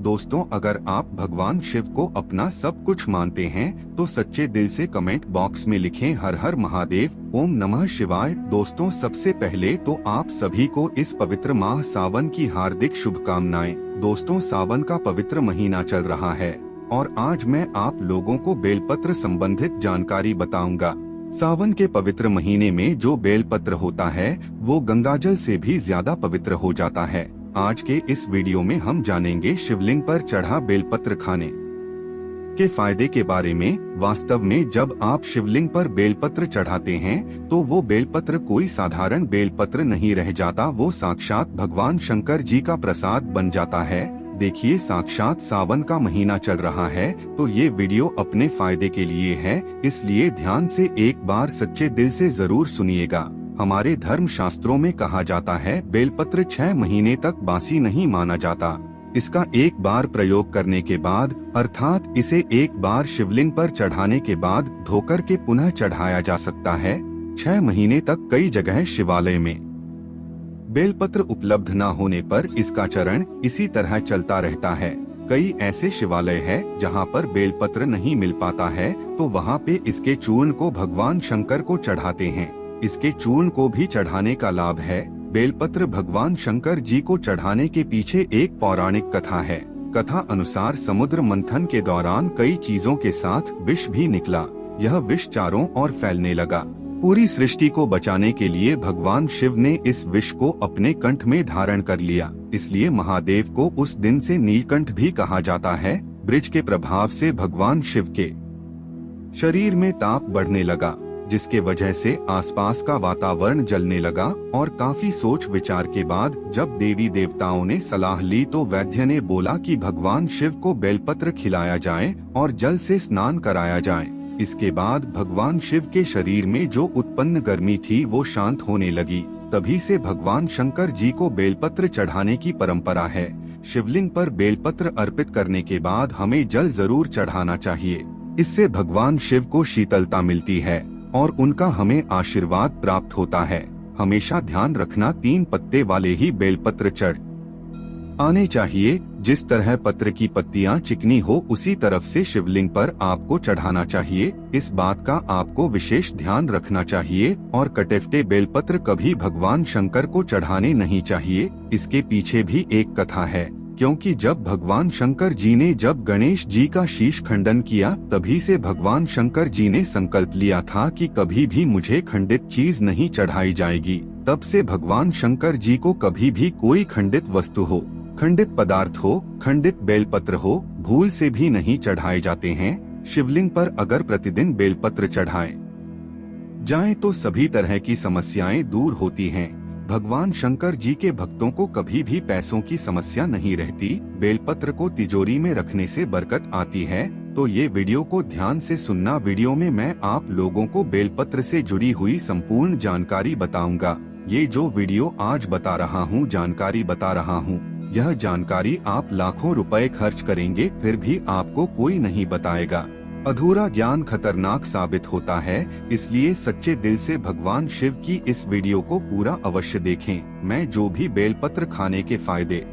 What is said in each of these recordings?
दोस्तों, अगर आप भगवान शिव को अपना सब कुछ मानते हैं तो सच्चे दिल से कमेंट बॉक्स में लिखें हर हर महादेव, ओम नमः शिवाय। दोस्तों, सबसे पहले तो आप सभी को इस पवित्र माह सावन की हार्दिक शुभकामनाएं। दोस्तों, सावन का पवित्र महीना चल रहा है और आज मैं आप लोगों को बेलपत्र संबंधित जानकारी बताऊंगा। सावन के पवित्र महीने में जो बेलपत्र होता है वो गंगाजल से भी ज्यादा पवित्र हो जाता है। आज के इस वीडियो में हम जानेंगे शिवलिंग पर चढ़ा बेलपत्र खाने के फायदे के बारे में। वास्तव में जब आप शिवलिंग पर बेलपत्र चढ़ाते हैं तो वो बेलपत्र कोई साधारण बेलपत्र नहीं रह जाता, वो साक्षात भगवान शंकर जी का प्रसाद बन जाता है। देखिए, साक्षात सावन का महीना चल रहा है तो ये वीडियो अपने फायदे के लिए है, इसलिए ध्यान से एक बार सच्चे दिल से जरूर सुनिएगा। हमारे धर्म शास्त्रों में कहा जाता है बेलपत्र 6 महीने तक बासी नहीं माना जाता। इसका एक बार प्रयोग करने के बाद, अर्थात इसे एक बार शिवलिंग पर चढ़ाने के बाद धोकर के पुनः चढ़ाया जा सकता है। 6 महीने तक कई जगह शिवालय में बेलपत्र उपलब्ध न होने पर इसका चरण इसी तरह चलता रहता है। कई ऐसे शिवालय हैं जहां पर बेलपत्र नहीं मिल पाता है तो वहां पे इसके चूर्ण को भगवान शंकर को चढ़ाते हैं। इसके चूर्ण को भी चढ़ाने का लाभ है। बेलपत्र भगवान शंकर जी को चढ़ाने के पीछे एक पौराणिक कथा है। कथा अनुसार समुद्र मंथन के दौरान कई चीजों के साथ विष भी निकला। यह विष चारों ओर फैलने लगा। पूरी सृष्टि को बचाने के लिए भगवान शिव ने इस विष को अपने कंठ में धारण कर लिया। इसलिए महादेव को उस दिन से नीलकंठ भी कहा जाता है। वृक्ष के प्रभाव से भगवान शिव के शरीर में ताप बढ़ने लगा, जिसके वजह से आसपास का वातावरण जलने लगा और काफी सोच विचार के बाद जब देवी देवताओं ने सलाह ली तो वैद्य ने बोला कि भगवान शिव को बेलपत्र खिलाया जाए और जल से स्नान कराया जाए। इसके बाद भगवान शिव के शरीर में जो उत्पन्न गर्मी थी वो शांत होने लगी। तभी से भगवान शंकर जी को बेलपत्र चढ़ाने की परंपरा है। शिवलिंग पर बेलपत्र अर्पित करने के बाद हमें जल जरूर चढ़ाना चाहिए। इससे भगवान शिव को शीतलता मिलती है और उनका हमें आशीर्वाद प्राप्त होता है। हमेशा ध्यान रखना, 3 पत्ते वाले ही बेलपत्र चढ़ आने चाहिए। जिस तरह पत्र की पत्तियां चिकनी हो उसी तरफ से शिवलिंग पर आपको चढ़ाना चाहिए। इस बात का आपको विशेष ध्यान रखना चाहिए और कटे बेलपत्र कभी भगवान शंकर को चढ़ाने नहीं चाहिए। इसके पीछे भी एक कथा है, क्योंकि जब भगवान शंकर जी ने जब गणेश जी का शीश खंडन किया तभी से भगवान शंकर जी ने संकल्प लिया था कि कभी भी मुझे खंडित चीज नहीं चढ़ाई जाएगी। तब से भगवान शंकर जी को कभी भी कोई खंडित वस्तु हो, खंडित पदार्थ हो, खंडित बेलपत्र हो, भूल से भी नहीं चढ़ाए जाते हैं। शिवलिंग पर अगर प्रतिदिन बेलपत्र चढ़ाए जाएं तो सभी तरह की समस्याएं दूर होती हैं। भगवान शंकर जी के भक्तों को कभी भी पैसों की समस्या नहीं रहती। बेलपत्र को तिजोरी में रखने से बरकत आती है। तो ये वीडियो को ध्यान से सुनना। वीडियो में मैं आप लोगों को बेलपत्र से जुड़ी हुई संपूर्ण जानकारी बताऊंगा। ये जो वीडियो आज बता रहा हूँ, जानकारी बता रहा हूँ, यह जानकारी आप लाखों रुपए खर्च करेंगे फिर भी आपको कोई नहीं बताएगा। अधूरा ज्ञान खतरनाक साबित होता है, इसलिए सच्चे दिल से भगवान शिव की इस वीडियो को पूरा अवश्य देखें। मैं जो भी बेलपत्र खाने के फायदे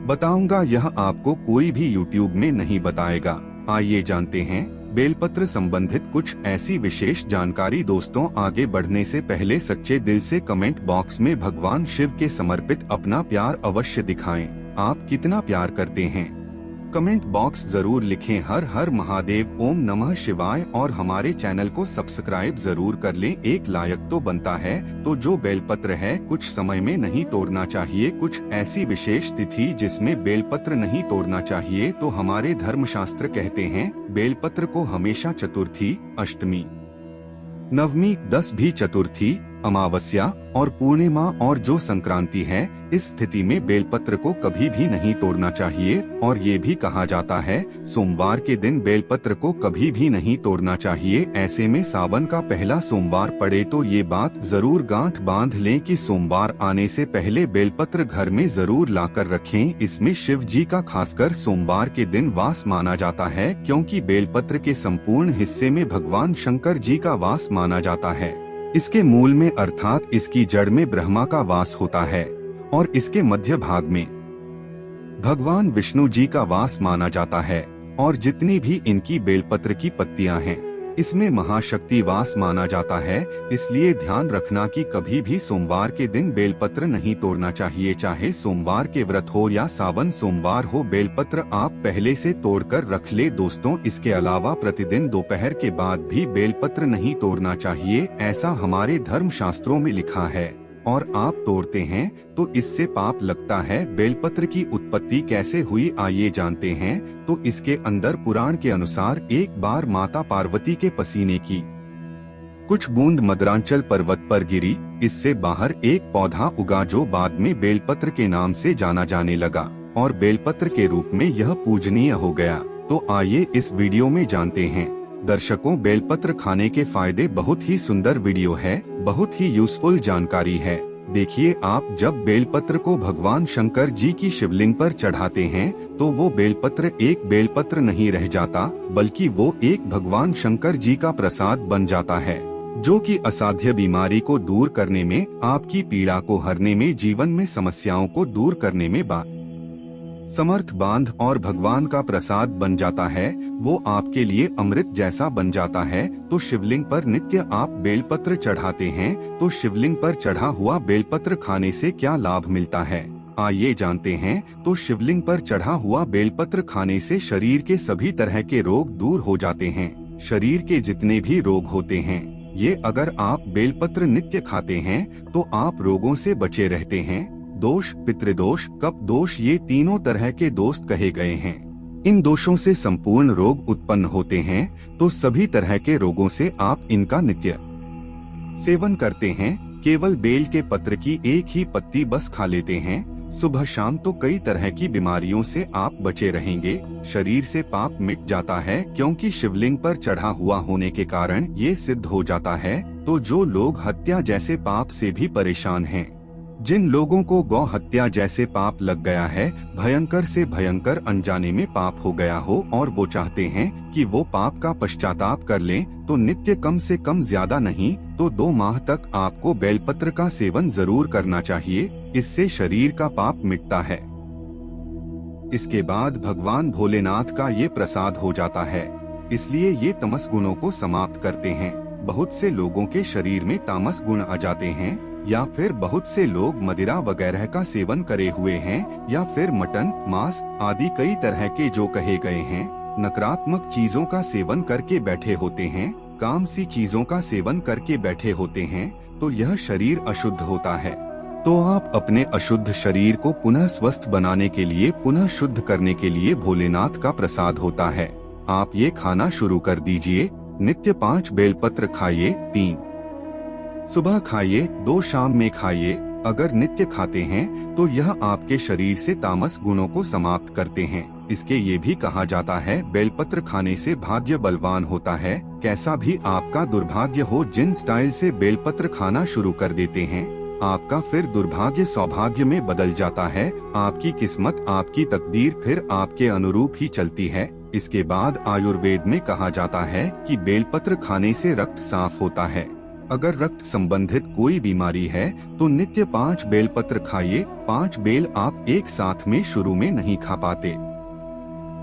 बताऊंगा यह आपको कोई भी यूट्यूब में नहीं बताएगा। आइए जानते हैं बेलपत्र संबंधित कुछ ऐसी विशेष जानकारी। दोस्तों, आगे बढ़ने से पहले सच्चे दिल से कमेंट बॉक्स में भगवान शिव के समर्पित अपना प्यार अवश्य दिखाएं। आप कितना प्यार करते हैं कमेंट बॉक्स जरूर लिखें। हर हर महादेव, ओम नमः शिवाय और हमारे चैनल को सब्सक्राइब जरूर कर लें। एक लायक तो बनता है। तो जो बेलपत्र है कुछ समय में नहीं तोड़ना चाहिए। कुछ ऐसी विशेष तिथि जिसमें बेलपत्र नहीं तोड़ना चाहिए। तो हमारे धर्मशास्त्र कहते हैं बेलपत्र को हमेशा चतुर्थी, अष्टमी, नवमी, 10 भी चतुर्थी, अमावस्या और पूर्णिमा और जो संक्रांति है, इस स्थिति में बेलपत्र को कभी भी नहीं तोड़ना चाहिए। और ये भी कहा जाता है सोमवार के दिन बेलपत्र को कभी भी नहीं तोड़ना चाहिए। ऐसे में सावन का पहला सोमवार पड़े तो ये बात जरूर गांठ बांध लें कि सोमवार आने से पहले बेलपत्र घर में जरूर लाकर रखें। इसमें शिव जी का खासकर सोमवार के दिन वास माना जाता है, क्योंकि बेलपत्र के संपूर्ण हिस्से में भगवान शंकर जी का वास माना जाता है। इसके मूल में अर्थात इसकी जड़ में ब्रह्मा का वास होता है और इसके मध्य भाग में भगवान विष्णु जी का वास माना जाता है और जितनी भी इनकी बेलपत्र की पत्तियां हैं इसमें महाशक्ति वास माना जाता है। इसलिए ध्यान रखना कि कभी भी सोमवार के दिन बेलपत्र नहीं तोड़ना चाहिए, चाहे सोमवार के व्रत हो या सावन सोमवार हो। बेलपत्र आप पहले से तोड़कर रख ले दोस्तों। इसके अलावा प्रतिदिन दोपहर के बाद भी बेलपत्र नहीं तोड़ना चाहिए, ऐसा हमारे धर्म शास्त्रों में लिखा है। और आप तोड़ते हैं तो इससे पाप लगता है। बेलपत्र की उत्पत्ति कैसे हुई आइए जानते हैं। तो इसके अंदर पुराण के अनुसार एक बार माता पार्वती के पसीने की कुछ बूंद मदरांचल पर्वत पर गिरी। इससे बाहर एक पौधा उगा जो बाद में बेलपत्र के नाम से जाना जाने लगा और बेलपत्र के रूप में यह पूजनीय हो गया। तो आइए इस वीडियो में जानते हैं। दर्शकों, बेलपत्र खाने के फायदे बहुत ही सुंदर वीडियो है, बहुत ही यूजफुल जानकारी है। देखिए, आप जब बेलपत्र को भगवान शंकर जी की शिवलिंग पर चढ़ाते हैं तो वो बेलपत्र एक बेलपत्र नहीं रह जाता, बल्कि वो एक भगवान शंकर जी का प्रसाद बन जाता है, जो कि असाध्य बीमारी को दूर करने में, आपकी पीड़ा को हरने में, जीवन में समस्याओं को दूर करने में समर्थ बांध और भगवान का प्रसाद बन जाता है। वो आपके लिए अमृत जैसा बन जाता है। तो शिवलिंग पर नित्य आप बेलपत्र चढ़ाते हैं, तो शिवलिंग पर चढ़ा हुआ बेलपत्र खाने से क्या लाभ मिलता है, आइए जानते हैं। तो शिवलिंग पर चढ़ा हुआ बेलपत्र खाने से शरीर के सभी तरह के रोग दूर हो जाते हैं। शरीर के जितने भी रोग होते हैं, ये अगर आप बेलपत्र नित्य खाते हैं तो आप रोगों से बचे रहते हैं। दोष, पितृदोष, कफ दोष, ये तीनों तरह के दोष कहे गए हैं। इन दोषों से संपूर्ण रोग उत्पन्न होते हैं। तो सभी तरह के रोगों से आप इनका नित्य सेवन करते हैं। केवल बेल के पत्र की एक ही पत्ती बस खा लेते हैं सुबह शाम, तो कई तरह की बीमारियों से आप बचे रहेंगे। शरीर से पाप मिट जाता है, क्योंकि शिवलिंग पर चढ़ा हुआ होने के कारण ये सिद्ध हो जाता है। तो जो लोग हत्या जैसे पाप से भी परेशान हैं, जिन लोगों को गौ हत्या जैसे पाप लग गया है, भयंकर से भयंकर अनजाने में पाप हो गया हो, और वो चाहते हैं कि वो पाप का पश्चाताप कर लें, तो नित्य कम से कम ज्यादा नहीं तो 2 माह तक आपको बेलपत्र का सेवन जरूर करना चाहिए। इससे शरीर का पाप मिटता है। इसके बाद भगवान भोलेनाथ का ये प्रसाद हो जाता है, इसलिए ये तमस गुणों को समाप्त करते हैं। बहुत से लोगों के शरीर में तामस गुण आ जाते हैं, या फिर बहुत से लोग मदिरा वगैरह का सेवन करे हुए हैं, या फिर मटन, मांस आदि कई तरह के जो कहे गए हैं, नकारात्मक चीजों का सेवन करके बैठे होते हैं, काम सी चीजों का सेवन करके बैठे होते हैं, तो यह शरीर अशुद्ध होता है। तो आप अपने अशुद्ध शरीर को पुनः स्वस्थ बनाने के लिए, पुनः शुद्ध करने के लिए भोलेनाथ का प्रसाद होता है। आप ये खाना शुरू कर दीजिए। नित्य 5 बेलपत्र खाइए, 3 सुबह खाइए, 2 शाम में खाइए। अगर नित्य खाते हैं तो यह आपके शरीर से तामस गुणों को समाप्त करते हैं। इसके ये भी कहा जाता है, बेलपत्र खाने से भाग्य बलवान होता है। कैसा भी आपका दुर्भाग्य हो, जिन स्टाइल से बेलपत्र खाना शुरू कर देते हैं, आपका फिर दुर्भाग्य सौभाग्य में बदल जाता है। आपकी किस्मत, आपकी तकदीर फिर आपके अनुरूप ही चलती है। इसके बाद आयुर्वेद में कहा जाता है कि बेलपत्र खाने से रक्त साफ होता है। अगर रक्त संबंधित कोई बीमारी है तो नित्य 5 बेलपत्र खाइए। 5 बेल आप एक साथ में शुरू में नहीं खा पाते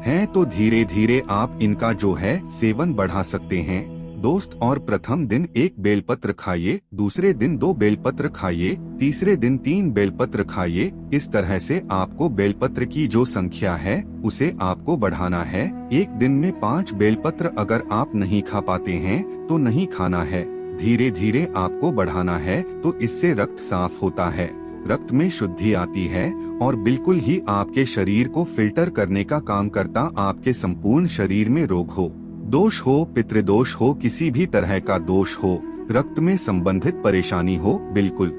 हैं, तो धीरे धीरे आप इनका जो है सेवन बढ़ा सकते हैं दोस्त। और प्रथम दिन 1 बेलपत्र खाइए, दूसरे दिन 2 बेलपत्र खाइए, तीसरे दिन 3 बेलपत्र खाइए। इस तरह से आपको बेलपत्र की जो संख्या है उसे आपको बढ़ाना है। एक दिन में 5 बेलपत्र अगर आप नहीं खा पाते हैं तो नहीं खाना है, धीरे धीरे आपको बढ़ाना है। तो इससे रक्त साफ होता है, रक्त में शुद्धि आती है और बिल्कुल ही आपके शरीर को फिल्टर करने का काम करता। आपके संपूर्ण शरीर में रोग हो, दोष हो, पितृदोष हो, किसी भी तरह का दोष हो, रक्त में संबंधित परेशानी हो, बिल्कुल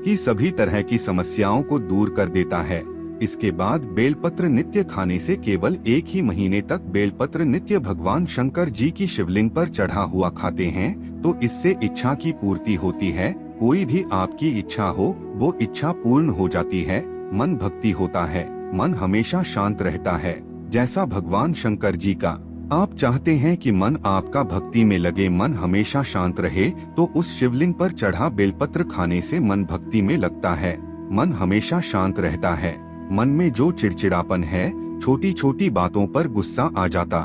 ही सभी तरह की समस्याओं को दूर कर देता है। इसके बाद बेलपत्र नित्य खाने से केवल 1 ही महीने तक बेलपत्र नित्य भगवान शंकर जी की शिवलिंग पर चढ़ा हुआ खाते हैं तो इससे इच्छा की पूर्ति होती है। कोई भी आपकी इच्छा हो वो इच्छा पूर्ण हो जाती है। मन भक्ति होता है, मन हमेशा शांत रहता है, जैसा भगवान शंकर जी का। आप चाहते हैं कि मन आपका भक्ति में लगे, मन हमेशा शांत रहे, तो उस शिवलिंग पर चढ़ा बेलपत्र खाने से मन भक्ति में लगता है, मन हमेशा शांत रहता है। मन में जो चिड़चिड़ापन है, छोटी छोटी बातों पर गुस्सा आ जाता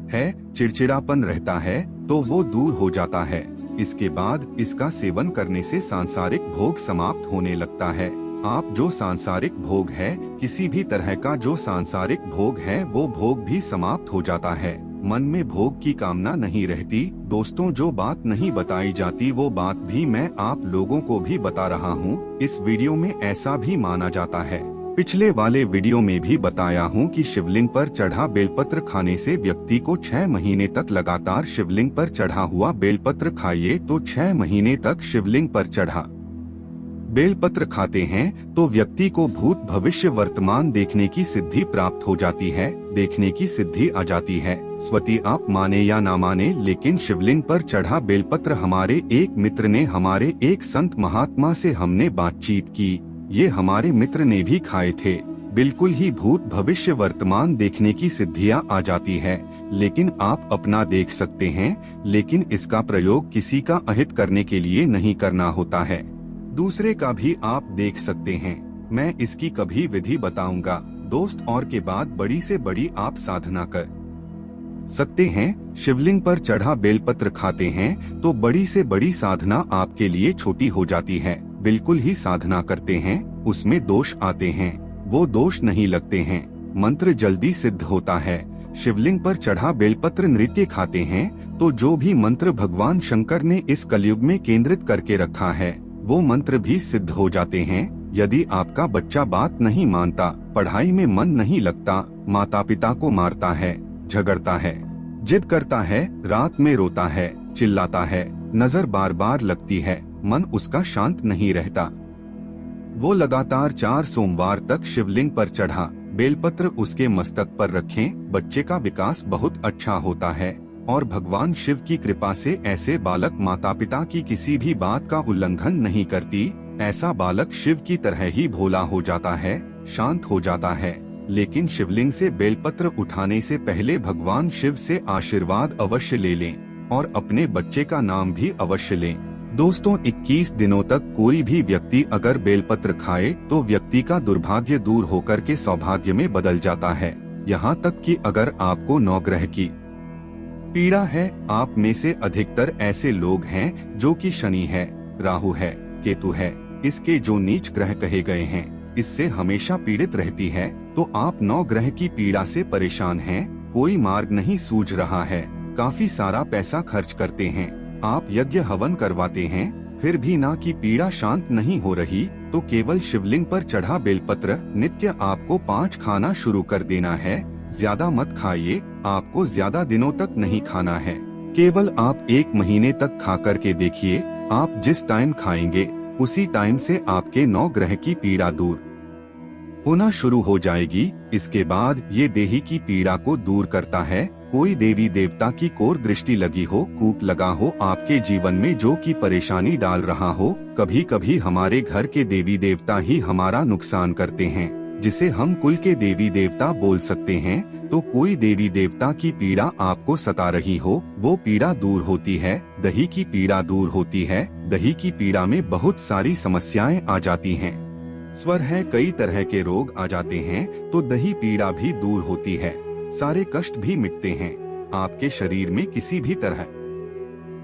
है, चिड़चिड़ापन रहता है तो वो दूर हो जाता है। इसके बाद इसका सेवन करने से सांसारिक भोग समाप्त होने लगता है। आप जो सांसारिक भोग है, किसी भी तरह का जो सांसारिक भोग है, वो भोग भी समाप्त हो जाता है। मन में भोग की कामना नहीं रहती। दोस्तों, जो बात नहीं बताई जाती वो बात भी मैं आप लोगों को भी बता रहा हूँ। इस वीडियो में ऐसा भी माना जाता है, पिछले वाले वीडियो में भी बताया हूँ कि शिवलिंग पर चढ़ा बेलपत्र खाने से व्यक्ति को 6 महीने तक लगातार शिवलिंग पर चढ़ा हुआ बेलपत्र खाइए तो 6 महीने तक शिवलिंग पर चढ़ा बेलपत्र खाते हैं तो व्यक्ति को भूत भविष्य वर्तमान देखने की सिद्धि प्राप्त हो जाती है, देखने की सिद्धि आ जाती है। स्वती आप माने या ना माने, लेकिन शिवलिंग पर चढ़ा बेलपत्र हमारे एक मित्र ने, हमारे एक संत महात्मा से हमने बातचीत की, ये हमारे मित्र ने भी खाए थे। बिल्कुल ही भूत भविष्य वर्तमान देखने की सिद्धियां आ जाती है। लेकिन आप अपना देख सकते हैं, लेकिन इसका प्रयोग किसी का अहित करने के लिए नहीं करना होता है, दूसरे का भी आप देख सकते हैं। मैं इसकी कभी विधि बताऊंगा दोस्त, और के बाद बड़ी से बड़ी आप साधना कर सकते हैं। शिवलिंग पर चढ़ा बेलपत्र खाते हैं तो बड़ी से बड़ी साधना आपके लिए छोटी हो जाती है। बिल्कुल ही साधना करते हैं, उसमें दोष आते हैं, वो दोष नहीं लगते हैं, मंत्र जल्दी सिद्ध होता है। शिवलिंग पर चढ़ा बेलपत्र नृत्य खाते हैं तो जो भी मंत्र भगवान शंकर ने इस कलयुग में केंद्रित करके रखा है, वो मंत्र भी सिद्ध हो जाते हैं। यदि आपका बच्चा बात नहीं मानता, पढ़ाई में मन नहीं लगता, माता पिता को मारता है, झगड़ता है, जिद करता है, रात में रोता है, चिल्लाता है, नजर बार बार लगती है, मन उसका शांत नहीं रहता, वो लगातार 4 सोमवार तक शिवलिंग पर चढ़ा बेलपत्र उसके मस्तक पर रखें, बच्चे का विकास बहुत अच्छा होता है। और भगवान शिव की कृपा से ऐसे बालक माता पिता की किसी भी बात का उल्लंघन नहीं करती। ऐसा बालक शिव की तरह ही भोला हो जाता है, शांत हो जाता है। लेकिन शिवलिंग से बेलपत्र उठाने से पहले भगवान शिव से आशीर्वाद अवश्य ले लें और अपने बच्चे का नाम भी अवश्य लें। दोस्तों, 21 दिनों तक कोई भी व्यक्ति अगर बेलपत्र खाए तो व्यक्ति का दुर्भाग्य दूर होकर के सौभाग्य में बदल जाता है। यहाँ तक कि अगर आपको नवग्रह की पीड़ा है, आप में से अधिकतर ऐसे लोग हैं जो कि शनि है, राहु है, केतु है, इसके जो नीच ग्रह कहे गए हैं, इससे हमेशा पीड़ित रहती है। तो आप 9 ग्रह की पीड़ा से परेशान हैं, कोई मार्ग नहीं सूझ रहा है, काफी सारा पैसा खर्च करते हैं, आप यज्ञ हवन करवाते हैं, फिर भी ना की पीड़ा शांत नहीं हो रही, तो केवल शिवलिंग पर चढ़ा बेलपत्र नित्य आपको 5 खाना शुरू कर देना है। ज्यादा मत खाइए, आपको ज्यादा दिनों तक नहीं खाना है, केवल आप 1 महीने तक खा कर के देखिए। आप जिस टाइम खाएंगे उसी टाइम से आपके 9 ग्रह की पीड़ा दूर होना शुरू हो जाएगी। इसके बाद ये देही की पीड़ा को दूर करता है। कोई देवी देवता की कोर दृष्टि लगी हो, कूप लगा हो आपके जीवन में जो कि परेशानी डाल रहा हो, कभी कभी हमारे घर के देवी देवता ही हमारा नुकसान करते हैं, जिसे हम कुल के देवी देवता बोल सकते हैं। तो कोई देवी देवता की पीड़ा आपको सता रही हो, वो पीड़ा दूर होती है। दही की पीड़ा दूर होती है। दही की पीड़ा में बहुत सारी समस्याएं आ जाती हैं, स्वर है, कई तरह के रोग आ जाते हैं, तो दही पीड़ा भी दूर होती है, सारे कष्ट भी मिटते हैं। आपके शरीर में किसी भी तरह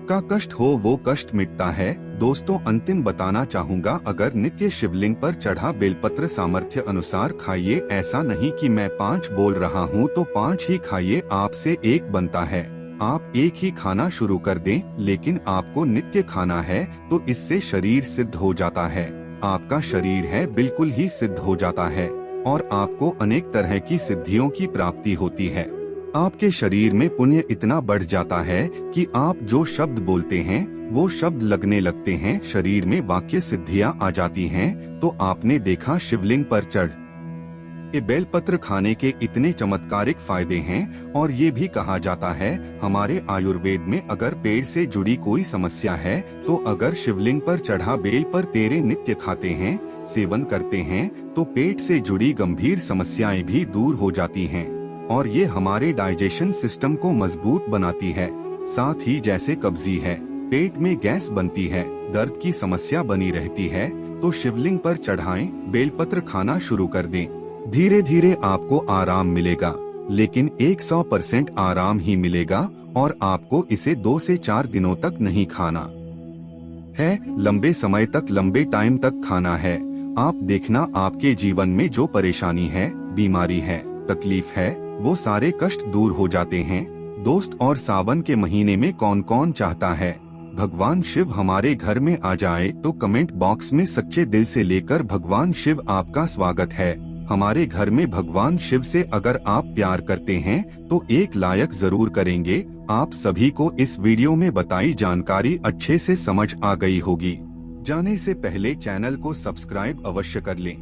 का कष्ट हो, वो कष्ट मिटता है। दोस्तों, अंतिम बताना चाहूँगा, अगर नित्य शिवलिंग पर चढ़ा बेलपत्र सामर्थ्य अनुसार खाइए। ऐसा नहीं कि मैं 5 बोल रहा हूँ तो 5 ही खाइए, आपसे 1 बनता है, आप 1 ही खाना शुरू कर दें। लेकिन आपको नित्य खाना है तो इससे शरीर सिद्ध हो जाता है, आपका शरीर है बिल्कुल ही सिद्ध हो जाता है और आपको अनेक तरह की सिद्धियों की प्राप्ति होती है। आपके शरीर में पुण्य इतना बढ़ जाता है कि आप जो शब्द बोलते हैं वो शब्द लगने लगते हैं, शरीर में वाक्य सिद्धियां आ जाती हैं। तो आपने देखा शिवलिंग पर चढ़ ये बेलपत्र खाने के इतने चमत्कारिक फायदे हैं। और ये भी कहा जाता है हमारे आयुर्वेद में, अगर पेट से जुड़ी कोई समस्या है तो अगर शिवलिंग पर चढ़ा बेल पर तेरे नित्य खाते हैं, सेवन करते हैं, तो पेट से जुड़ी गंभीर समस्याएं भी दूर हो जाती हैं। और ये हमारे डाइजेशन सिस्टम को मजबूत बनाती है। साथ ही जैसे कब्जी है, पेट में गैस बनती है, दर्द की समस्या बनी रहती है, तो शिवलिंग पर चढ़ाएं, बेलपत्र खाना शुरू कर दें। धीरे धीरे आपको आराम मिलेगा, लेकिन 100% आराम ही मिलेगा और आपको इसे 2 से 4 दिनों तक नहीं खाना है, लंबे समय तक, लंबे टाइम तक खाना है। आप देखना आपके जीवन में जो परेशानी है, बीमारी है, तकलीफ है, वो सारे कष्ट दूर हो जाते हैं। दोस्त, और सावन के महीने में कौन कौन चाहता है भगवान शिव हमारे घर में आ जाए, तो कमेंट बॉक्स में सच्चे दिल से लेकर भगवान शिव आपका स्वागत है। हमारे घर में भगवान शिव से अगर आप प्यार करते हैं तो एक लायक जरूर करेंगे। आप सभी को इस वीडियो में बताई जानकारी अच्छे से समझ आ गई होगी। जाने से पहले चैनल को सब्सक्राइब अवश्य कर लें।